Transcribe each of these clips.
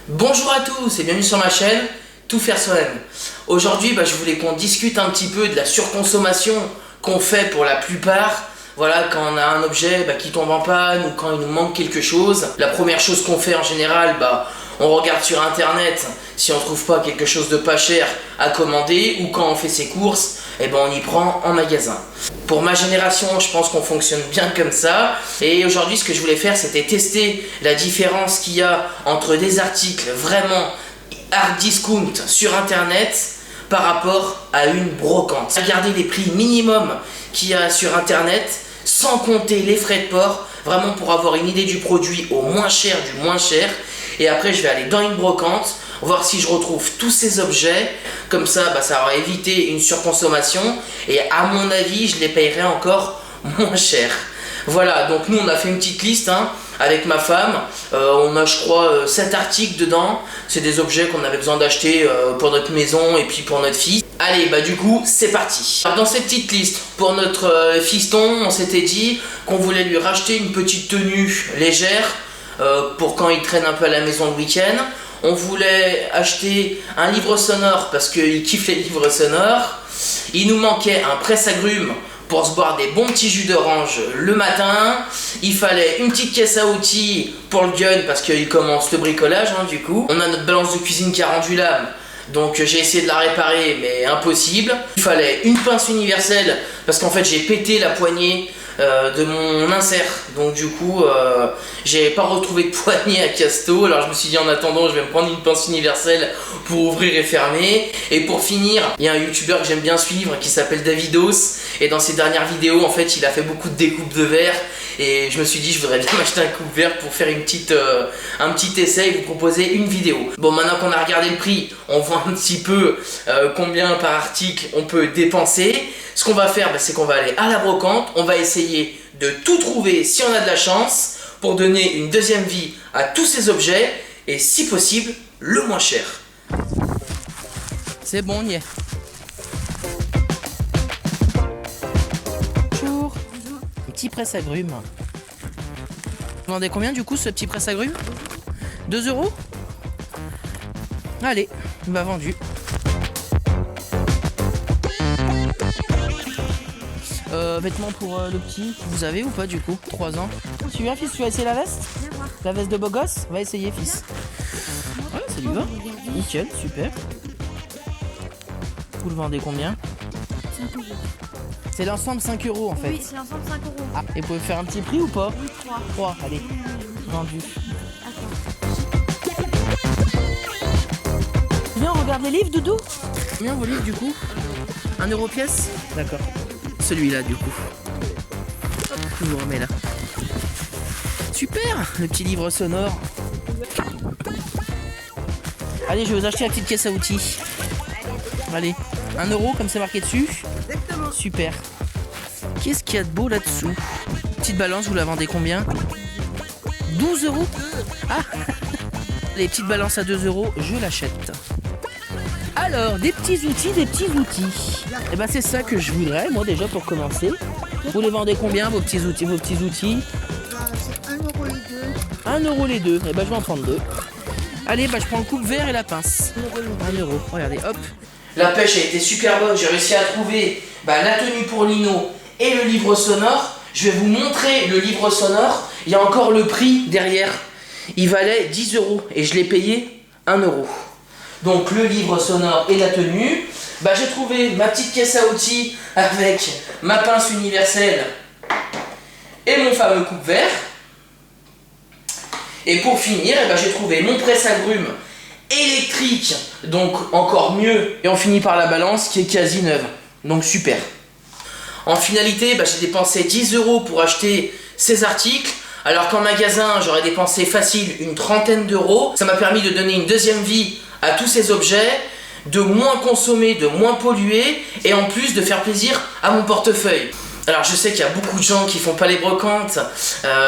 Bonjour à tous et bienvenue sur ma chaîne Tout faire soi-même. Aujourd'hui je voulais qu'on discute un petit peu de la surconsommation qu'on fait pour la plupart. Voilà, quand on a un objet qui tombe en panne ou quand il nous manque quelque chose. La première chose qu'on fait en général, on regarde sur internet si on trouve pas quelque chose de pas cher à commander, ou quand on fait ses courses, on y prend en magasin. Pour ma génération, je pense qu'on fonctionne bien comme ça. Et aujourd'hui, ce que je voulais faire, c'était tester la différence qu'il y a entre des articles vraiment hard discount sur internet par rapport à une brocante. Regardez les prix minimum qu'il y a sur internet, sans compter les frais de port, vraiment pour avoir une idée du produit au moins cher du moins cher. Et après je vais aller dans une brocante, voir si je retrouve tous ces objets. Comme ça, ça va éviter une surconsommation. Et à mon avis, je les payerai encore moins cher. Voilà, donc nous on a fait une petite liste avec ma femme. On a, je crois, 7 articles dedans. C'est des objets qu'on avait besoin d'acheter pour notre maison et puis pour notre fille. Allez, du coup, c'est parti. Dans cette petite liste, pour notre fiston, on s'était dit qu'on voulait lui racheter une petite tenue légère pour quand il traîne un peu à la maison le week-end. On voulait acheter un livre sonore parce qu'il kiffe les livres sonores. Il nous manquait un presse-agrumes pour se boire des bons petits jus d'orange le matin. Il fallait une petite caisse à outils pour le gun parce qu'il commence le bricolage du coup. On a notre balance de cuisine qui a rendu l'âme. Donc j'ai essayé de la réparer mais impossible. Il fallait une pince universelle parce qu'en fait j'ai pété la poignée de mon insert, donc du coup j'ai pas retrouvé de poignée à Casto. Alors je me suis dit en attendant je vais me prendre une pince universelle pour ouvrir et fermer. Et pour finir, il y a un youtubeur que j'aime bien suivre qui s'appelle Davidos, et dans ses dernières vidéos en fait il a fait beaucoup de découpes de verre, et je me suis dit je voudrais bien m'acheter un coupe-verre pour faire un petit essai et vous proposer une vidéo. Bon, maintenant qu'on a regardé le prix, on voit un petit peu combien par article on peut dépenser. Ce qu'on va faire, c'est qu'on va aller à la brocante, on va essayer de tout trouver si on a de la chance pour donner une deuxième vie à tous ces objets et si possible le moins cher. C'est bon, on y est. Bonjour. Un petit presse-agrumes. Vous demandez combien du coup ce petit presse-agrumes? 2 €? Allez, vendu. Vêtements pour le petit, vous avez ou pas du coup? 3 ans. Tu viens fils, tu vas essayer la veste? La veste de beau gosse? Va essayer fils. Ouais, ça lui va. Nickel, super. Vous le vendez combien? 5 €. C'est l'ensemble 5 € en fait. Oui, c'est l'ensemble 5 €. Ah, et vous pouvez faire un petit prix ou pas? Oui, 3. 3, allez. Vendu. Viens, on regarde les livres, Doudou. Combien vos livres du coup? 1 € pièce? D'accord. Celui-là du coup. Hop, je vous remets là. Super, le petit livre sonore. Allez, je vais vous acheter la petite caisse à outils. Allez, 1 € comme c'est marqué dessus. Exactement. Super. Qu'est-ce qu'il y a de beau là-dessous? Petite balance, vous la vendez combien? 12 €? Ah. Les petites balances à 2 €, je l'achète. Alors, des petits outils. Et c'est ça que je voudrais, moi déjà pour commencer. Vous les vendez combien vos petits outils? C'est 1 € les deux. 1 € les deux. Et je vais en prendre 2. Allez, je prends le coupe-verre et la pince. 1 €. Regardez, hop. La pêche a été super bonne. J'ai réussi à trouver la tenue pour Lino et le livre sonore. Je vais vous montrer le livre sonore. Il y a encore le prix derrière. Il valait 10 € et je l'ai payé 1 €. Donc le livre sonore et la tenue. J'ai trouvé ma petite caisse à outils avec ma pince universelle et mon fameux coupe-verre. Et pour finir, j'ai trouvé mon presse-agrumes électrique, donc encore mieux. Et on finit par la balance qui est quasi neuve, donc super. En finalité, j'ai dépensé 10 € pour acheter ces articles. Alors qu'en magasin, j'aurais dépensé facile une trentaine d'euros. Ça m'a permis de donner une deuxième vie à tous ces objets, de moins consommer, de moins polluer, et en plus de faire plaisir à mon portefeuille. Alors je sais qu'il y a beaucoup de gens qui font pas les brocantes,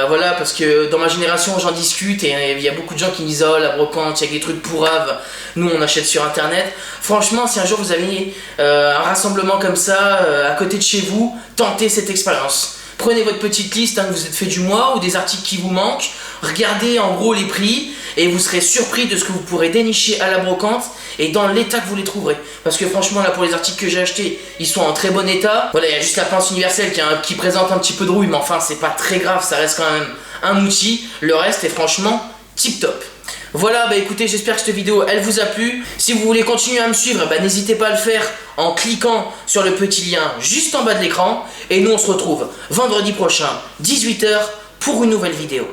voilà, parce que dans ma génération j'en discute et il y a beaucoup de gens qui me disent oh la brocante, il y a des trucs pourraves, nous on achète sur internet. Franchement, si un jour vous avez un rassemblement comme ça à côté de chez vous, tentez cette expérience. Prenez votre petite liste que vous êtes fait du mois ou des articles qui vous manquent. Regardez en gros les prix et vous serez surpris de ce que vous pourrez dénicher à la brocante et dans l'état que vous les trouverez. Parce que franchement là pour les articles que j'ai achetés, ils sont en très bon état. Voilà, il y a juste la pince universelle qui présente un petit peu de rouille, mais enfin c'est pas très grave, ça reste quand même un outil. Le reste est franchement tip top. Voilà, bah écoutez, j'espère que cette vidéo elle vous a plu. Si vous voulez continuer à me suivre, bah n'hésitez pas à le faire en cliquant sur le petit lien juste en bas de l'écran. Et nous on se retrouve vendredi prochain, 18 h, pour une nouvelle vidéo.